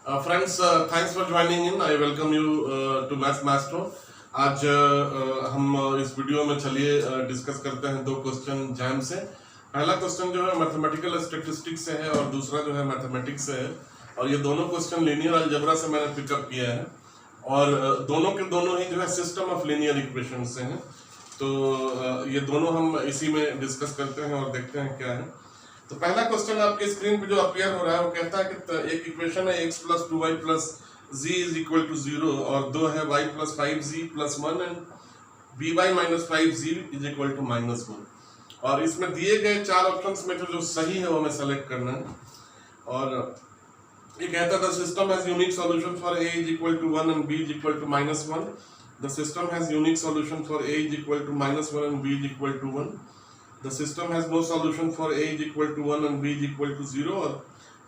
Friends, thanks for joining in. I welcome you to Maths Maestro. आज हम इस video में चलिए डिस्कस करते हैं दो क्वेश्चन जैम से। पहला क्वेश्चन जो है मैथमेटिकल स्टैटिस्टिक्स से है और दूसरा जो है मैथमेटिक्स से है, और ये दोनों क्वेश्चन लीनियर अलजेब्रा से मैंने पिकअप किया है और दोनों के दोनों ही जो है सिस्टम ऑफ लीनियर इक्वेशन से हैं। तो ये दोनों हम इसी में डिस्कस करते हैं और देखते हैं क्या है। तो पहला क्वेश्चन आपके स्क्रीन पे जो अपीयर हो रहा है वो कहता है कि एक इक्वेशन है x plus 2y plus z is equal to 0 और दो है y plus 5z plus 1 and by minus 5z is equal to minus 1। और इसमें दिए गए चार ऑप्शंस में जो सही है वो हमें सेलेक्ट करना है। और ये कहता था system has unique solution for a is equal to 1 and b is equal to minus 1। The system has unique solution for a is equal to minus 1 and b is equal to 1। The system has no solution for a is equal to 1 and b is equal to 0, और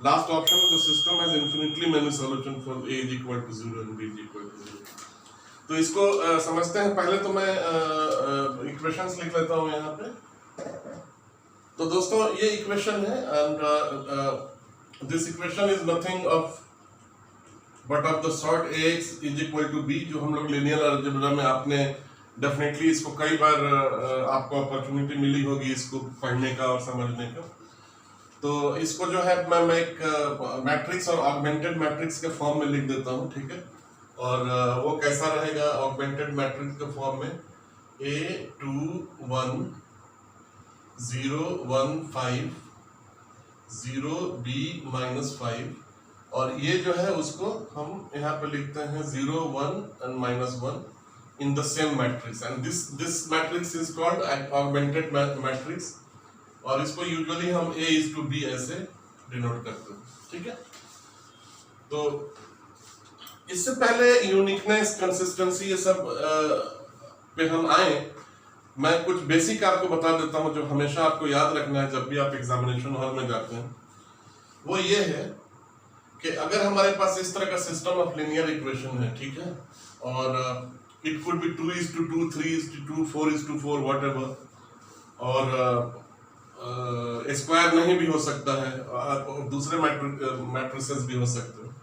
last option the system has infinitely many solution for a is equal to 0 and b is equal to 0। तो इसको समझते हैं। पहले तो मैं equations लिख लेता हूँ यहाँ पे। तो दोस्तों ये इक्वेशन है and this equation is nothing of but of the sort ax is equal to b, जो हम लोग लीनियर अलजेब्रा में आपने डेफिनेटली इसको कई बार आपको अपॉर्चुनिटी मिली होगी इसको पढ़ने का और समझने का। तो इसको जो है मैं एक मैट्रिक्स और ऑगमेंटेड मैट्रिक्स के फॉर्म में लिख देता हूँ, ठीक है। और वो कैसा रहेगा ऑगमेंटेड मैट्रिक्स के फॉर्म में a 2 1 0 1 5 0 b माइनस 5, और ये जो है उसको हम यहाँ पे लिखते हैं 0 1 and minus 1 in the same matrix, and this matrix is called augmented matrix, और इसको यूजुअली हम a is to b ऐसे डिनोट करते हैं, ठीक है। तो इससे पहले यूनिकनेस, कंसिस्टेंसी, ये सब पे हम आए, मैं कुछ बेसिक आपको बता देता हूं जो हमेशा आपको याद रखना है जब भी आप एग्जामिनेशन हॉल में जाते हैं। वो ये है कि अगर हमारे पास इस तरह का सिस्टम ऑफ लीनियर इक्वेशन है, ठीक है, और it could be 2:2, 3:2, 4:4, whatever, और स्क्वायर नहीं भी हो सकता है और दूसरे मैट्रिसेस भी हो सकते हैं।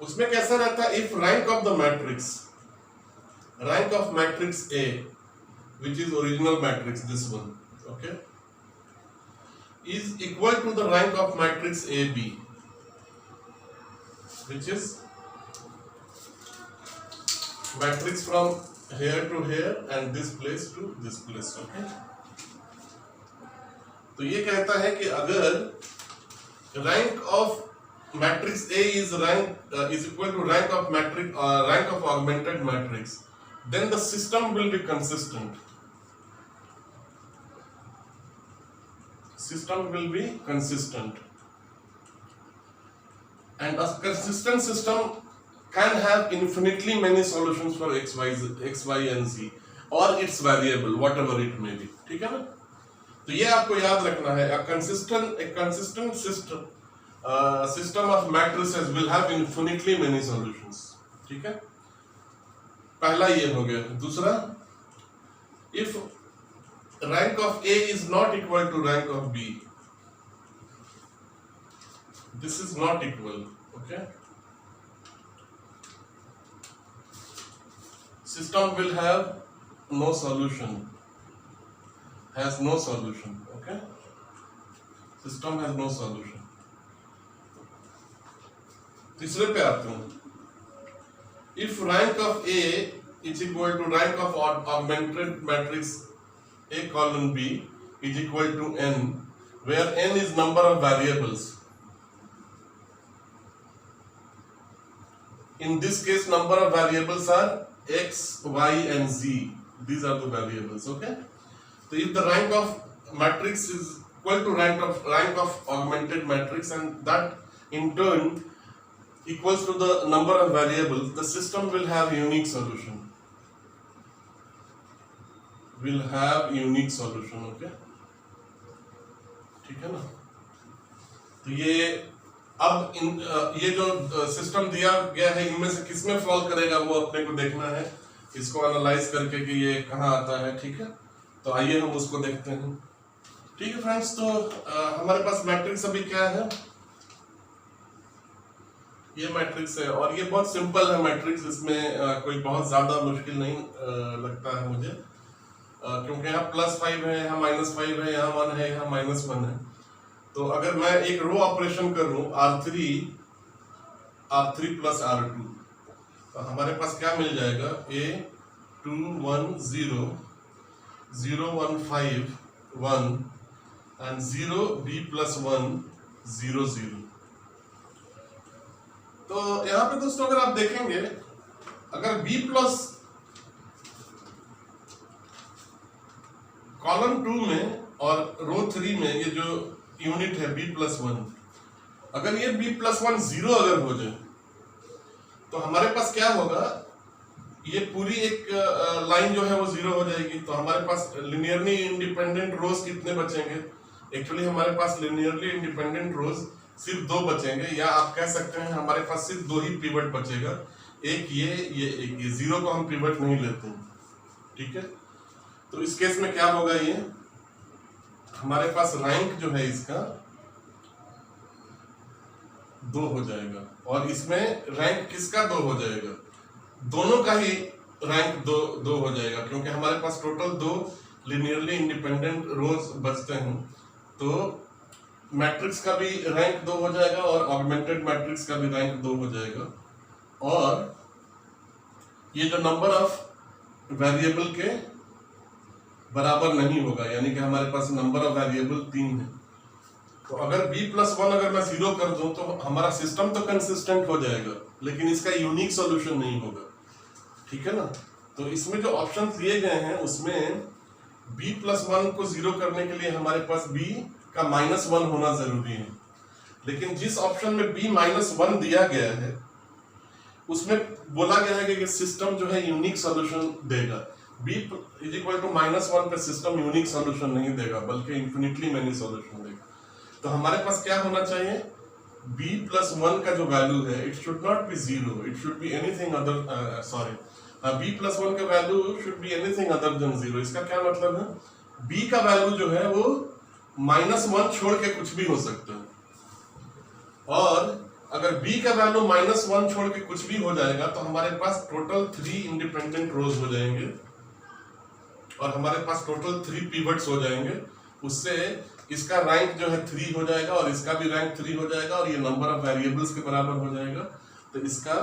उसमें कैसा रहता है, if rank of the matrix, rank of matrix A which is original matrix, this one, okay, is equal to the rank of matrix AB, which is matrix from here to here and this place to this place, okay। तो ये कहता है कि अगर rank of matrix A is equal to rank of rank of augmented matrix, then the system will be consistent. System will be consistent, and a consistent system can have infinitely many solutions for x, y and z or its variable whatever it may be, ठीक है ना। तो ये आपको याद रखना है, a consistent system of matrices will have infinitely many solutions, ठीक है। पहला ये हो गया। दूसरा, if rank of A is not equal to rank of B, this is not equal, okay, system will have no solution, has no solution, okay, system has no solution। तीसरे पे आते हैं, if rank of A is equal to rank of augmented matrix A colon B is equal to n, where n is number of variables, in this case number of variables are x, y and z, these are the variables, okay। So if the rank of matrix is equal to rank of augmented matrix and that in turn equals to the number of variables, the system will have unique solution, okay, ठीक है ना। तो ये अब ये जो system दिया गया है इनमें से किसमें फॉल करेगा वो अपने को देखना है, इसको एनालाइज करके कि ये कहाँ आता है, ठीक है। तो आइए हम उसको देखते हैं, ठीक है फ्रेंड्स। तो हमारे पास मैट्रिक्स अभी क्या है, ये मैट्रिक्स है और ये बहुत सिंपल है मैट्रिक्स, इसमें कोई बहुत ज्यादा मुश्किल नहीं लगता है मुझे, क्योंकि यहाँ +5 है, यहाँ -5 है, यहाँ 1 है, यहाँ -1 है। तो अगर मैं एक रो ऑपरेशन करूं R3 + R2, तो हमारे पास क्या मिल जाएगा, A2 1 0 0 1 5 1 एंड 0 B + 1 0 0। तो यहाँ पे दोस्तों अगर आप देखेंगे, अगर B प्लस कॉलम 2 में और रो 3 में ये जो यूनिट है B + 1, अगर ये B + 1 0 अगर हो जाए तो हमारे पास क्या होगा, ये पूरी एक लाइन जो है वो 0 हो जाएगी। तो हमारे पास लिनियरली इंडिपेंडेंट रोज कितने बचेंगे, एक्चुअली हमारे पास लिनियरली इंडिपेंडेंट रोज सिर्फ 2 बचेंगे, या आप कह सकते हैं हमारे पास सिर्फ 2 ही पिवट बचेगा, एक ये एक ये। 0 को हम पिवट नहीं लेते हैं, ठीक है। तो इस केस में क्या होगा, ये हमारे पास रैंक जो है इसका 2 हो जाएगा, और इसमें रैंक किसका 2 हो जाएगा, दोनों का ही रैंक 2 हो जाएगा, क्योंकि हमारे पास टोटल 2 लिनियरली इंडिपेंडेंट रोज बचते हैं। तो मैट्रिक्स का भी रैंक 2 हो जाएगा और ऑगमेंटेड मैट्रिक्स का भी रैंक 2 हो जाएगा, और ये जो नंबर ऑफ वेरिएबल के बराबर नहीं होगा, यानी कि हमारे पास नंबर ऑफ वेरिएबल 3 है। तो अगर B + 1 अगर मैं 0 कर दूं तो हमारा सिस्टम तो कंसिस्टेंट हो जाएगा, लेकिन इसका यूनिक सॉल्यूशन नहीं होगा, ठीक है ना। तो इसमें जो ऑप्शन दिए गए हैं उसमें B + 1 को 0 करने के लिए हमारे पास B का -1 होना जरूरी है, लेकिन जिस ऑप्शन में B -1 दिया गया है उसमें बोला गया है कि सिस्टम जो है यूनिक सॉल्यूशन देगा। B = -1 पे सिस्टम यूनिक सॉल्यूशन नहीं देगा, बल्कि इन्फिनिटली मेनी सॉल्यूशन देगा। तो हमारे पास क्या होना चाहिए, B + 1 का जो वैल्यू है, it should not be 0, it should be anything other, B + 1 का value should be anything other than 0। इसका क्या मतलब है, B का वैल्यू जो है वो -1 छोड़ के कुछ भी हो सकता है, और अगर B का वैल्यू -1 छोड़ के कुछ भी हो जाएगा तो हमारे पास टोटल 3 इंडिपेंडेंट रोज हो जाएंगे, और हमारे पास टोटल 3 पिवट्स हो जाएंगे। उससे इसका रैंक जो है 3 हो जाएगा, और इसका भी रैंक 3 हो जाएगा, और ये नंबर ऑफ वेरिएबल्स के बराबर हो जाएगा। तो इसका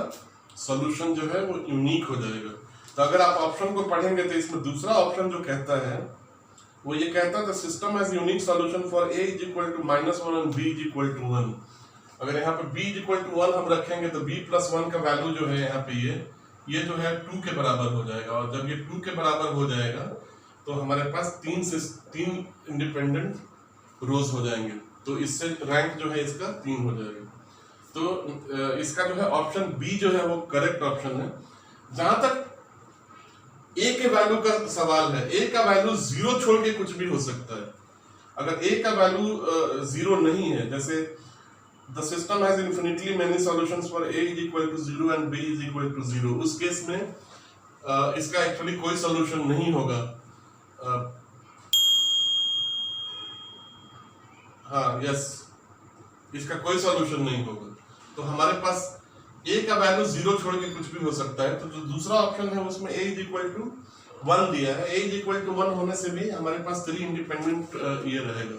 सॉल्यूशन जो है वो यूनिक हो जाएगा। तो अगर आप ऑप्शन को पढ़ेंगे तो इसमें दूसरा ऑप्शन जो कहता है वो ये कहता है, the system has unique solution for A = -1 and B = 1। अगर यहाँ पे B = 1 हम रखेंगे तो B + 1 का वैल्यू जो है यहाँ पे ये जो है 2 के बराबर हो जाएगा, और जब ये 2 के बराबर हो जाएगा तो हमारे पास 3 इंडिपेंडेंट रोज हो जाएंगे। तो इससे रैंक जो है इसका 3 हो जाएगा। तो इसका जो है ऑप्शन बी जो है वो करेक्ट ऑप्शन है। जहां तक ए के वैल्यू का सवाल है, ए का वैल्यू 0 छोड़ के कुछ भी हो सकता है। अगर ए का वैल्यू 0 नहीं है, जैसे the system has infinitely many solutions for A = 0 and B = 0, उस केस में इसका एक्चुअली कोई सॉल्यूशन नहीं होगा। हाँ, यस, इसका कोई सॉल्यूशन नहीं होगा। तो हमारे पास A का वैल्यू 0 छोड़ के कुछ भी हो सकता है। तो जो दूसरा ऑप्शन है उसमें A = 1 दिया है। A = 1 होने से भी हमारे पास 3 इंडिपेंडेंट ये रहेगा,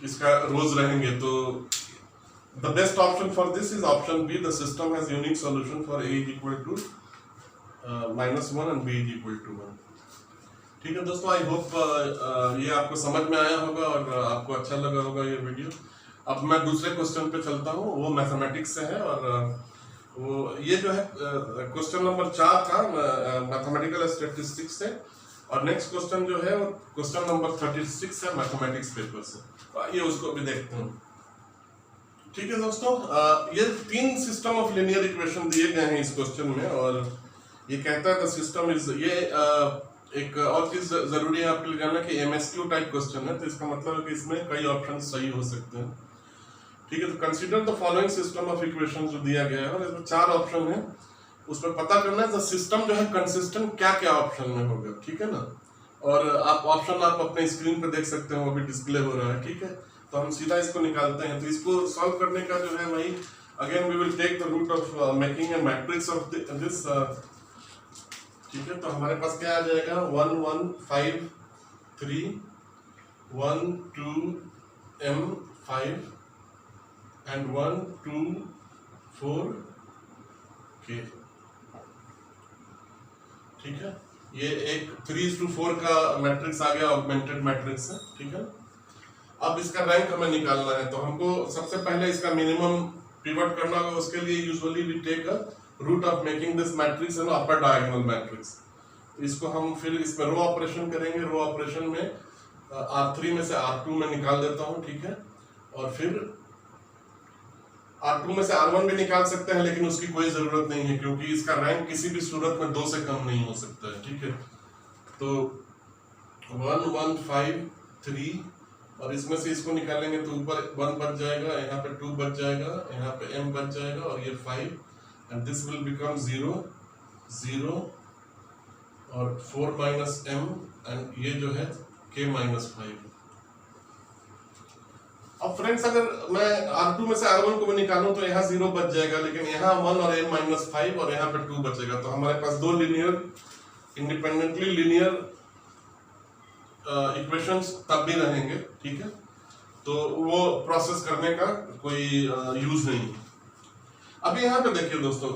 इसका रोज रहेंगे। तो the best option for this is option B, the system has unique solution for A = -1 and B = 1। ठीक है दोस्तों, आई होप ये आपको समझ में आया होगा और आपको अच्छा लगा होगा ये वीडियो। अब मैं दूसरे क्वेश्चन पे चलता हूँ, वो मैथमेटिक्स से है, और वो ये जो है क्वेश्चन नंबर 4 था मैथमेटिकल स्टैटिस्टिक्स से, और नेक्स्ट क्वेश्चन जो है वो क्वेश्चन नंबर 36 है मैथमेटिक्स पेपर से। तो आइए उसको भी देखते हैं। ठीक है दोस्तों, ये 3 सिस्टम ऑफ लीनियर इक्वेशन दिए गए हैं इस क्वेश्चन में, और ये कहता है द सिस्टम इज, ये एक और चीज जरूरी है आपके लिए जानना कि MSQ टाइप क्वेश्चन है, तो इसका मतलब है कि इसमें कई ऑप्शन सही हो सकते हैं। ठीक है, तो consider the following system of equation जो दिया गया है, और इसमें 4 ऑप्शन है, उसमें पता करना है सिस्टम जो है कंसिस्टेंट क्या क्या ऑप्शन में होगा। ठीक है ना, और आप ऑप्शन आप अपने स्क्रीन पे देख सकते हो, अभी डिस्प्ले हो रहा है। ठीक है, तो हम सीधा इसको निकालते हैं। तो इसको सॉल्व करने का जो है वही again we will take the route of making a matrix of this. ठीक है, तो हमारे पास क्या आ जाएगा 1 1 5 3 1 2 m 5 and 1 2 4 k। ठीक है, ये एक 3:4 का मैट्रिक्स आ गया, ऑगमेंटेड मैट्रिक्स है। ठीक है, अब इसका रैंक हमें निकालना है, तो हमको सबसे पहले इसका मिनिमम पिवट करना होगा। उसके लिए usually we take a route of making this matrix an upper diagonal matrix. इसको हम फिर इसमें रो ऑपरेशन करेंगे। रो ऑपरेशन में R3 में से R2 में निकाल देता हूं। ठीक है, और फिर R2 में से R1 भी निकाल सकते हैं, लेकिन उसकी कोई जरूरत नहीं है क्योंकि इसका रैंक किसी भी सूरत में 2 से कम नहीं हो सकता है। ठीक है, तो 1 1 5 3 और इसमें से इसको निकालेंगे तो ऊपर 1 बच जाएगा, यहाँ पे 2 बच जाएगा, यहाँ पे m बच जाएगा और ये 5 एंड दिस विल बिकम 0 0 और 4 माइनस m एंड ये जो है k माइनस 5। अब फ्रेंड्स अगर मैं R2 में से R1 को भी निकालूं तो यहाँ 0 बच जाएगा, लेकिन यहाँ 1 और m माइनस 5 और यहाँ पे 2 बचेगा। तो हमारे पास दो लीनियर इंडिपेंडेंटली लीनियर इक्वेशंस तब भी रहेंगे। ठीक है, तो वो प्रोसेस करने का कोई यूज नहीं है। अभी यहाँ पे देखिए दोस्तों,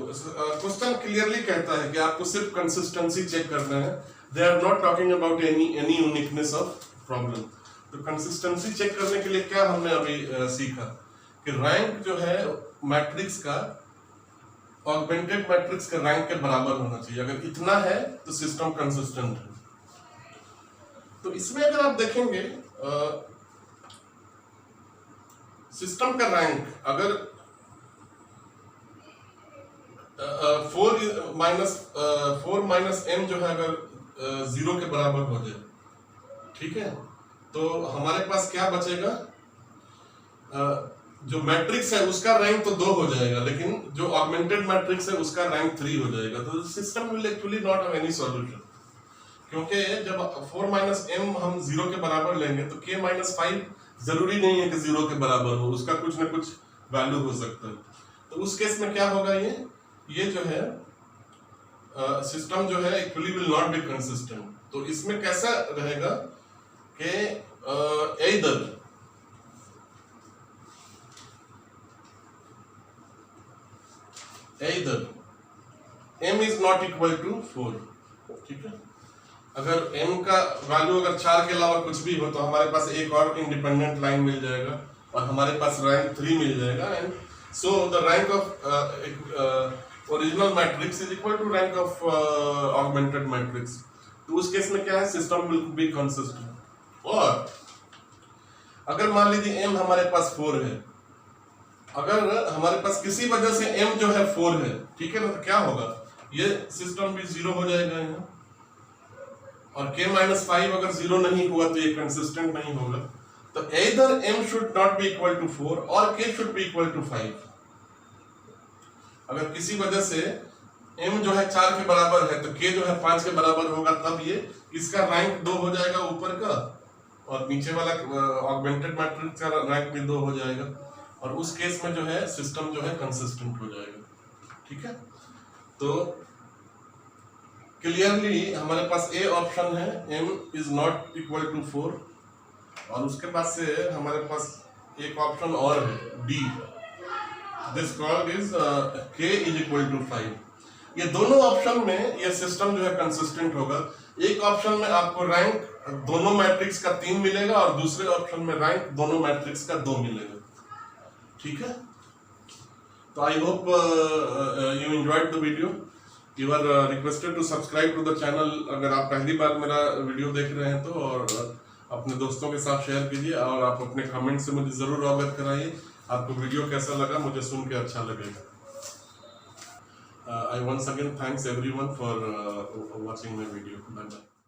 क्वेश्चन क्लियरली कहता है कि आपको सिर्फ कंसिस्टेंसी चेक करना है। They are not talking about any uniqueness of problem. तो कंसिस्टेंसी चेक करने के लिए क्या हमने अभी सीखा कि रैंक जो है मैट्रिक्स का ऑगमेंटेड मैट्रिक्स के रैंक के बराबर होना चाहिए। अगर इतना है तो सिस्टम कंसिस्टेंट है। तो इसमें अगर आप देखेंगे सिस्टम का रैंक अगर 4 माइनस m जो है अगर 0 के बराबर हो जाए, ठीक है, तो हमारे पास क्या बचेगा, जो मैट्रिक्स है उसका रैंक तो 2 हो जाएगा, लेकिन जो ऑगमेंटेड मैट्रिक्स है उसका रैंक 3 हो जाएगा। तो system will actually not have any solution, क्योंकि जब 4 माइनस m हम 0 के बराबर लेंगे तो k माइनस 5 जरूरी नहीं है कि 0 के बराबर हो, उसका कुछ ना कुछ वैल्यू हो सकता है। तो उस केस में क्या होगा, ये जो है सिस्टम जो है actually will not be consistent. तो इसमें कैसा रहेगा कि either m is not equal to 4, ठीक है। अगर m का वैल्यू अगर 4 के अलावा कुछ भी हो तो हमारे पास एक और इंडिपेंडेंट लाइन मिल जाएगा और हमारे पास रैंक 3 मिल जाएगा। And so the rank of original matrix is equal to rank of augmented matrix. तो उस केस में क्या है, सिस्टम विल बी कंसिस्टेंट। और अगर मान लीजिए m हमारे पास 4 है, अगर हमारे पास किसी वजह से m जो है 4 है, ठीक है ना, तो क्या होगा, ये सिस्टम भी 0 हो जाएगा यहाँ, और k माइनस 5 अगर 0 नहीं हुआ तो ये कंसिस्टेंट नहीं होगा। तो either m should not be equal to 4 और k should be equal to 5। अगर किसी वजह से m जो है 4 के बराबर है तो k जो है 5 के बराबर होगा, तब ये इसका रैंक 2 हो जाएगा ऊपर का, और नीचे वाला ऑगमेंटेड मैट्रिक्स का रैंक भी 2 हो जाएगा, और उस केस में जो है सिस्टम जो है कंसिस्टेंट हो जाएगा। ठीक है, तो क्लियरली हमारे पास ए ऑप्शन है, m is not equal to 4, और उसके बाद से हमारे पास एक ऑप्शन और है D, this called is k is equal to 5। ये दोनों ऑप्शन में ये सिस्टम जो है कंसिस्टेंट होगा। एक ऑप्शन में आपको रैंक दोनों मैट्रिक्स का 3 मिलेगा और दूसरे ऑप्शन में रैंक दोनों मैट्रिक्स का 2 मिलेगा। ठीक है, तो I hope you enjoyed the video. You are requested to subscribe to the channel अगर आप पहली बार मेरा वीडियो देख रहे हैं तो, और अपने दोस्तों के साथ शेयर कीजिए, और आप अपने कमेंट से मुझे जरूर अवगत कराइए आपको वीडियो कैसा लगा, मुझे सुन के अच्छा लगेगा। I once again thanks everyone for watching my video. Bye bye.